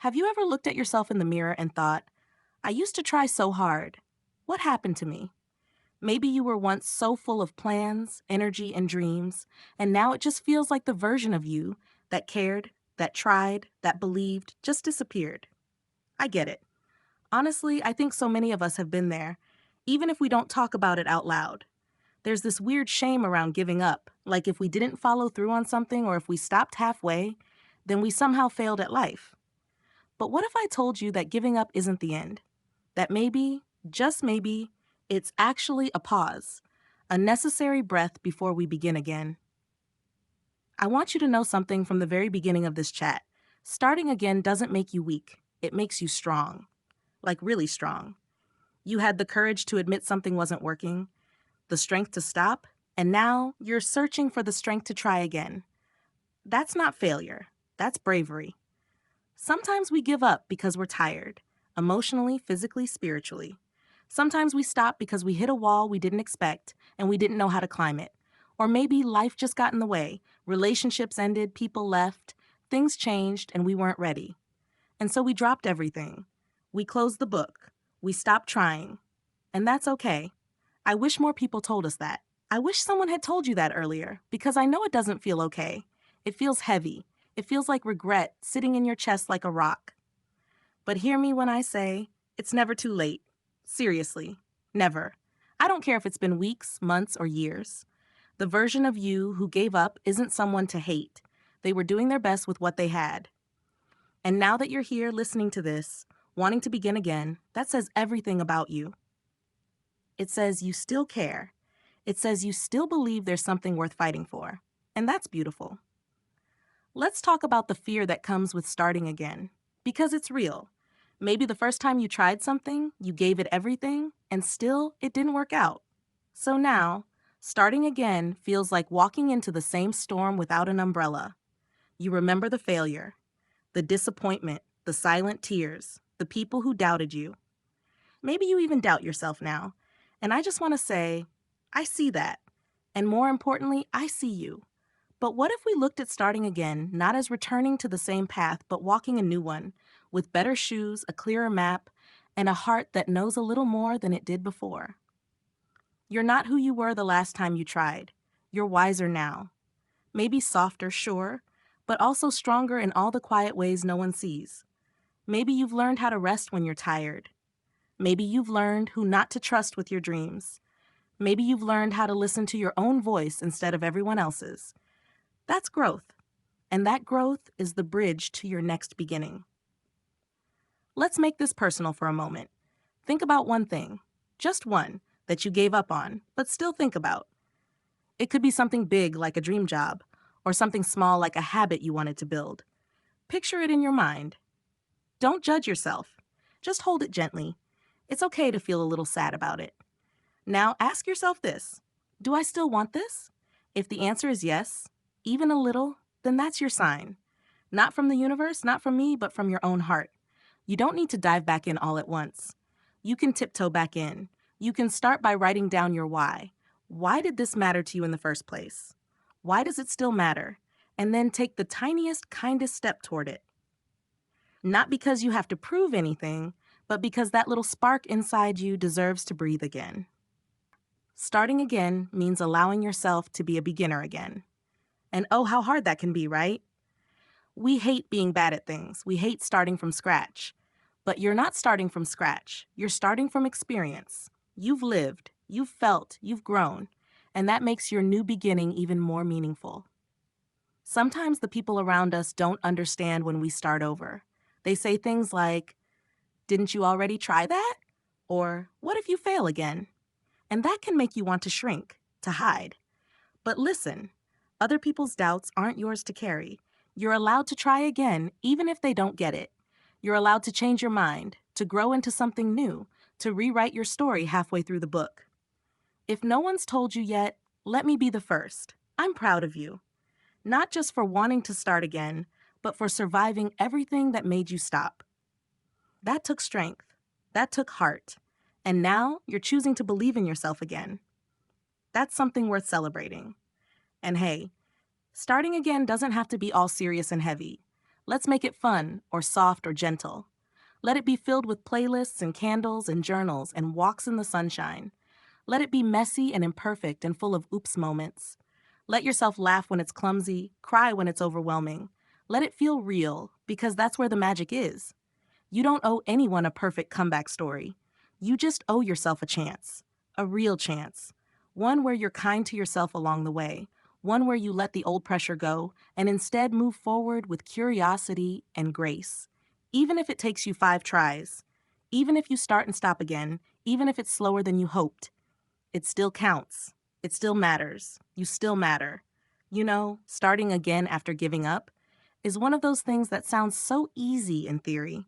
Have you ever looked at yourself in the mirror and thought, I used to try so hard. What happened to me? Maybe you were once so full of plans, energy, and dreams, and now it just feels like the version of you that cared, that tried, that believed just disappeared. I get it. Honestly, I think so many of us have been there, even if we don't talk about it out loud. There's this weird shame around giving up, like if we didn't follow through on something or if we stopped halfway, then we somehow failed at life. But what if I told you that giving up isn't the end? That maybe, just maybe, it's actually a pause, a necessary breath before we begin again. I want you to know something from the very beginning of this chat. Starting again doesn't make you weak, it makes you strong, like really strong. You had the courage to admit something wasn't working, the strength to stop, and now you're searching for the strength to try again. That's not failure, that's bravery. Sometimes we give up because we're tired, emotionally, physically, spiritually. Sometimes we stop because we hit a wall we didn't expect and we didn't know how to climb it. Or maybe life just got in the way, relationships ended, people left, things changed, and we weren't ready. And so we dropped everything. We closed the book. We stopped trying. And that's okay. I wish more people told us that. I wish someone had told you that earlier, because I know it doesn't feel okay. It feels heavy. It feels like regret sitting in your chest like a rock. But hear me when I say, it's never too late. Seriously, never. I don't care if it's been weeks, months, or years. The version of you who gave up isn't someone to hate. They were doing their best with what they had. And now that you're here listening to this, wanting to begin again, that says everything about you. It says you still care. It says you still believe there's something worth fighting for. And that's beautiful. Let's talk about the fear that comes with starting again, because it's real. Maybe the first time you tried something, you gave it everything, and still it didn't work out. So now, starting again feels like walking into the same storm without an umbrella. You remember the failure, the disappointment, the silent tears, the people who doubted you. Maybe you even doubt yourself now. And I just want to say, I see that. And more importantly, I see you. But what if we looked at starting again, not as returning to the same path, but walking a new one, with better shoes, a clearer map, and a heart that knows a little more than it did before? You're not who you were the last time you tried. You're wiser now. Maybe softer, sure, but also stronger in all the quiet ways no one sees. Maybe you've learned how to rest when you're tired. Maybe you've learned who not to trust with your dreams. Maybe you've learned how to listen to your own voice instead of everyone else's. That's growth, and that growth is the bridge to your next beginning. Let's make this personal for a moment. Think about one thing, just one, that you gave up on, but still think about. It could be something big like a dream job, or something small like a habit you wanted to build. Picture it in your mind. Don't judge yourself. Just hold it gently. It's okay to feel a little sad about it. Now ask yourself this, do I still want this? If the answer is yes, even a little, then that's your sign. Not from the universe, not from me, but from your own heart. You don't need to dive back in all at once. You can tiptoe back in. You can start by writing down your why. Why did this matter to you in the first place? Why does it still matter? And then take the tiniest, kindest step toward it. Not because you have to prove anything, but because that little spark inside you deserves to breathe again. Starting again means allowing yourself to be a beginner again. And oh, how hard that can be, right? We hate being bad at things. We hate starting from scratch. But you're not starting from scratch. You're starting from experience. You've lived, you've felt, you've grown, and that makes your new beginning even more meaningful. Sometimes the people around us don't understand when we start over. They say things like, "Didn't you already try that?" Or, "What if you fail again?" And that can make you want to shrink, to hide. But listen, other people's doubts aren't yours to carry. You're allowed to try again, even if they don't get it. You're allowed to change your mind, to grow into something new, to rewrite your story halfway through the book. If no one's told you yet, let me be the first. I'm proud of you. Not just for wanting to start again, but for surviving everything that made you stop. That took strength. That took heart. And now you're choosing to believe in yourself again. That's something worth celebrating. And hey, starting again doesn't have to be all serious and heavy. Let's make it fun, or soft, or gentle. Let it be filled with playlists and candles and journals and walks in the sunshine. Let it be messy and imperfect and full of oops moments. Let yourself laugh when it's clumsy, cry when it's overwhelming. Let it feel real, because that's where the magic is. You don't owe anyone a perfect comeback story. You just owe yourself a chance, a real chance. One where you're kind to yourself along the way, one where you let the old pressure go and instead move forward with curiosity and grace. Even if it takes you 5 tries, even if you start and stop again, even if it's slower than you hoped, it still counts. It still matters. You still matter. You know, starting again after giving up is one of those things that sounds so easy in theory,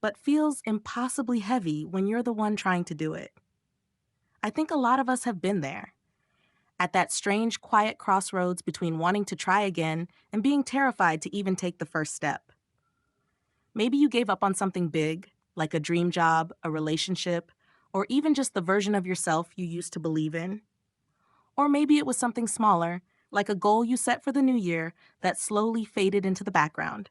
but feels impossibly heavy when you're the one trying to do it. I think a lot of us have been there, at that strange, quiet crossroads between wanting to try again and being terrified to even take the first step. Maybe you gave up on something big, like a dream job, a relationship, or even just the version of yourself you used to believe in. Or maybe it was something smaller, like a goal you set for the new year that slowly faded into the background.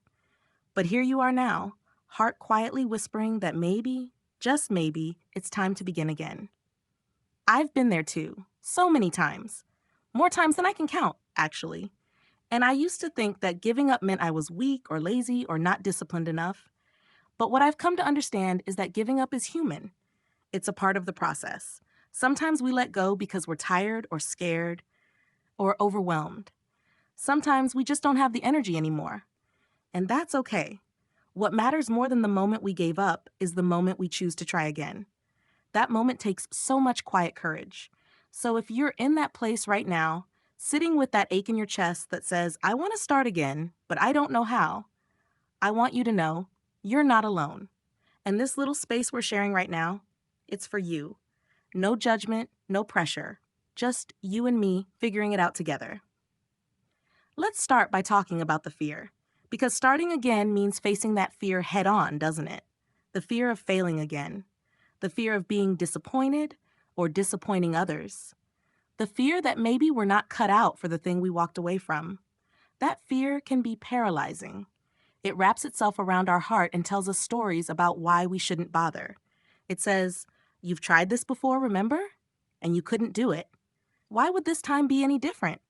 But here you are now, heart quietly whispering that maybe, just maybe, it's time to begin again. I've been there too, so many times. More times than I can count, actually. And I used to think that giving up meant I was weak or lazy or not disciplined enough. But what I've come to understand is that giving up is human. It's a part of the process. Sometimes we let go because we're tired or scared or overwhelmed. Sometimes we just don't have the energy anymore. And that's okay. What matters more than the moment we gave up is the moment we choose to try again. That moment takes so much quiet courage. So if you're in that place right now, sitting with that ache in your chest that says, I want to start again, but I don't know how, I want you to know you're not alone. And this little space we're sharing right now, it's for you. No judgment, no pressure. Just you and me figuring it out together. Let's start by talking about the fear. Because starting again means facing that fear head on, doesn't it? The fear of failing again. The fear of being disappointed or disappointing others. The fear that maybe we're not cut out for the thing we walked away from. That fear can be paralyzing. It wraps itself around our heart and tells us stories about why we shouldn't bother. It says, you've tried this before, remember? And you couldn't do it. Why would this time be any different?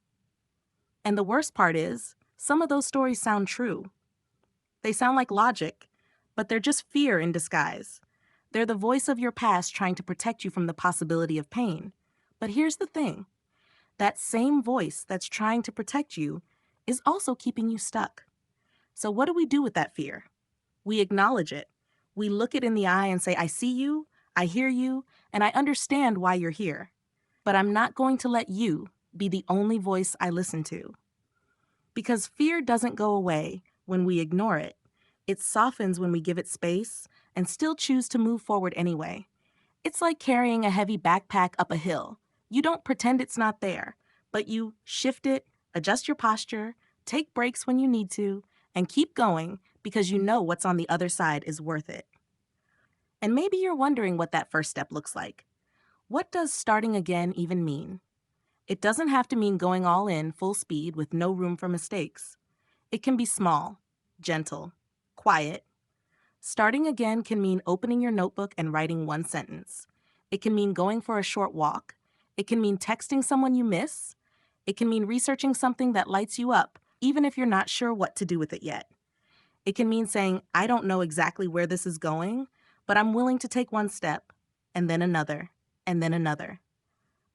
And the worst part is, some of those stories sound true. They sound like logic, but they're just fear in disguise. They're the voice of your past trying to protect you from the possibility of pain. But here's the thing. That same voice that's trying to protect you is also keeping you stuck. So what do we do with that fear? We acknowledge it. We look it in the eye and say, I see you, I hear you, and I understand why you're here. But I'm not going to let you be the only voice I listen to. Because fear doesn't go away when we ignore it. It softens when we give it space and still choose to move forward anyway. It's like carrying a heavy backpack up a hill. You don't pretend it's not there, but you shift it, adjust your posture, take breaks when you need to, and keep going because you know what's on the other side is worth it. And maybe you're wondering what that first step looks like. What does starting again even mean? It doesn't have to mean going all in, full speed, with no room for mistakes. It can be small, gentle, quiet. Starting again can mean opening your notebook and writing one sentence. It can mean going for a short walk. It can mean texting someone you miss. It can mean researching something that lights you up, even if you're not sure what to do with it yet. It can mean saying, I don't know exactly where this is going, but I'm willing to take one step, and then another, and then another.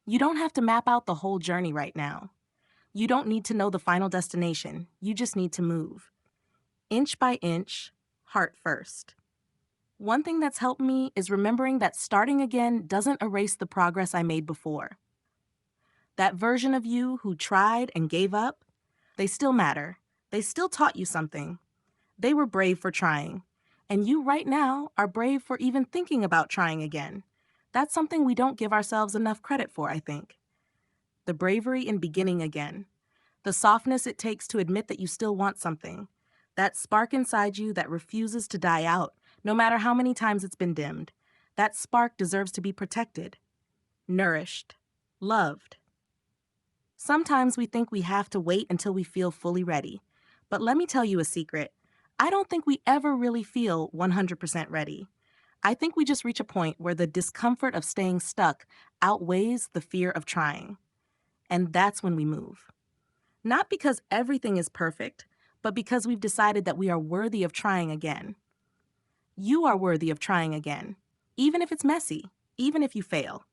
You don't have to map out the whole journey right now. You don't need to know the final destination. You just need to move. Inch by inch, heart first. One thing that's helped me is remembering that starting again doesn't erase the progress I made before. That version of you who tried and gave up, they still matter. They still taught you something. They were brave for trying. And you right now are brave for even thinking about trying again. That's something we don't give ourselves enough credit for, I think. The bravery in beginning again. The softness it takes to admit that you still want something. That spark inside you that refuses to die out, no matter how many times it's been dimmed. That spark deserves to be protected, nourished, loved. Sometimes we think we have to wait until we feel fully ready. But let me tell you a secret. I don't think we ever really feel 100% ready. I think we just reach a point where the discomfort of staying stuck outweighs the fear of trying. And that's when we move. Not because everything is perfect, but because we've decided that we are worthy of trying again. You are worthy of trying again, even if it's messy, even if you fail,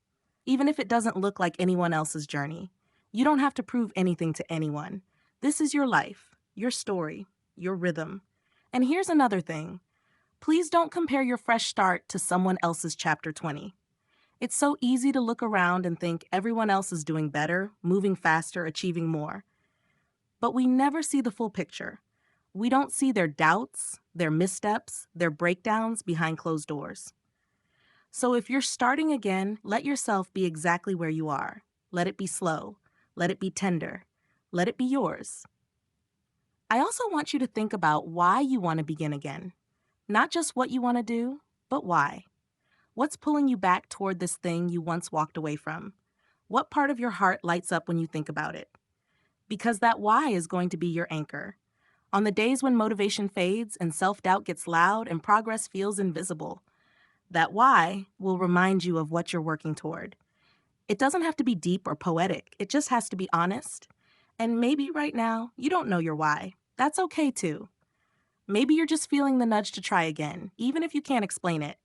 even if it doesn't look like anyone else's journey. You don't have to prove anything to anyone. This is your life, your story, your rhythm. And here's another thing. Please don't compare your fresh start to someone else's chapter 20. It's so easy to look around and think everyone else is doing better, moving faster, achieving more. But we never see the full picture. We don't see their doubts, their missteps, their breakdowns behind closed doors. So if you're starting again, let yourself be exactly where you are. Let it be slow. Let it be tender. Let it be yours. I also want you to think about why you want to begin again. Not just what you want to do, but why. What's pulling you back toward this thing you once walked away from? What part of your heart lights up when you think about it? Because that why is going to be your anchor. On the days when motivation fades and self-doubt gets loud and progress feels invisible, that why will remind you of what you're working toward. It doesn't have to be deep or poetic. It just has to be honest. And maybe right now, you don't know your why. That's okay too. Maybe you're just feeling the nudge to try again, even if you can't explain it.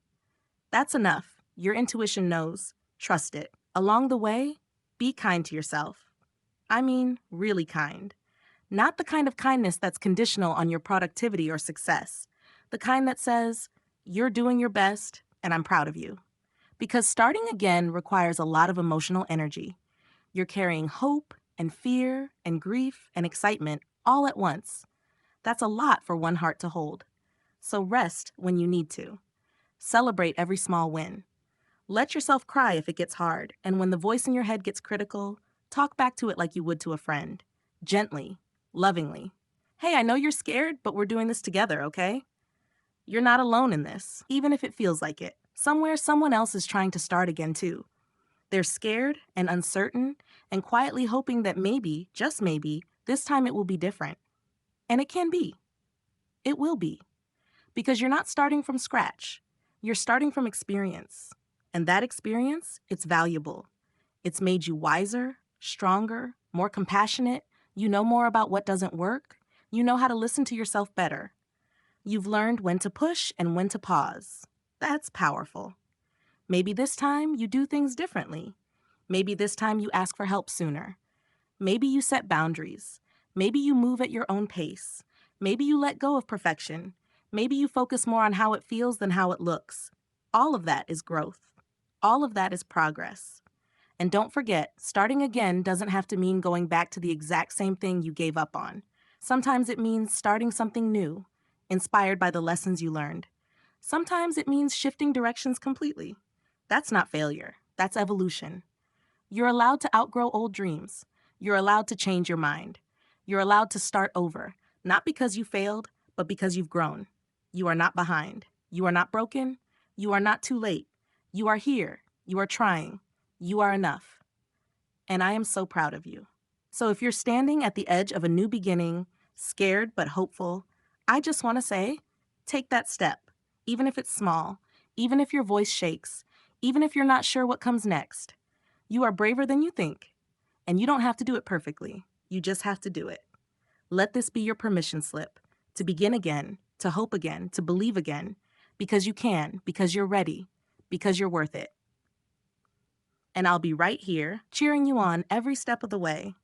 That's enough. Your intuition knows. Trust it. Along the way, be kind to yourself. I mean, really kind. Not the kind of kindness that's conditional on your productivity or success. The kind that says, you're doing your best, and I'm proud of you. Because starting again requires a lot of emotional energy. You're carrying hope and fear and grief and excitement all at once. That's a lot for one heart to hold. So rest when you need to. Celebrate every small win. Let yourself cry if it gets hard, and when the voice in your head gets critical, talk back to it like you would to a friend. Gently, lovingly. Hey, I know you're scared, but we're doing this together, okay? You're not alone in this, even if it feels like it. Somewhere, someone else is trying to start again, too. They're scared and uncertain and quietly hoping that maybe, just maybe, this time it will be different. And it can be. It will be. Because you're not starting from scratch. You're starting from experience. And that experience, it's valuable. It's made you wiser, stronger, more compassionate. You know more about what doesn't work. You know how to listen to yourself better. You've learned when to push and when to pause. That's powerful. Maybe this time you do things differently. Maybe this time you ask for help sooner. Maybe you set boundaries. Maybe you move at your own pace. Maybe you let go of perfection. Maybe you focus more on how it feels than how it looks. All of that is growth. All of that is progress. And don't forget, starting again doesn't have to mean going back to the exact same thing you gave up on. Sometimes it means starting something new, inspired by the lessons you learned. Sometimes it means shifting directions completely. That's not failure. That's evolution. You're allowed to outgrow old dreams. You're allowed to change your mind. You're allowed to start over, not because you failed, but because you've grown. You are not behind. You are not broken. You are not too late. You are here. You are trying. You are enough. And I am so proud of you. So if you're standing at the edge of a new beginning, scared but hopeful, I just want to say, take that step, even if it's small, even if your voice shakes, even if you're not sure what comes next. You are braver than you think, and you don't have to do it perfectly. You just have to do it. Let this be your permission slip to begin again, to hope again, to believe again, because you can, because you're ready, because you're worth it. And I'll be right here, cheering you on every step of the way.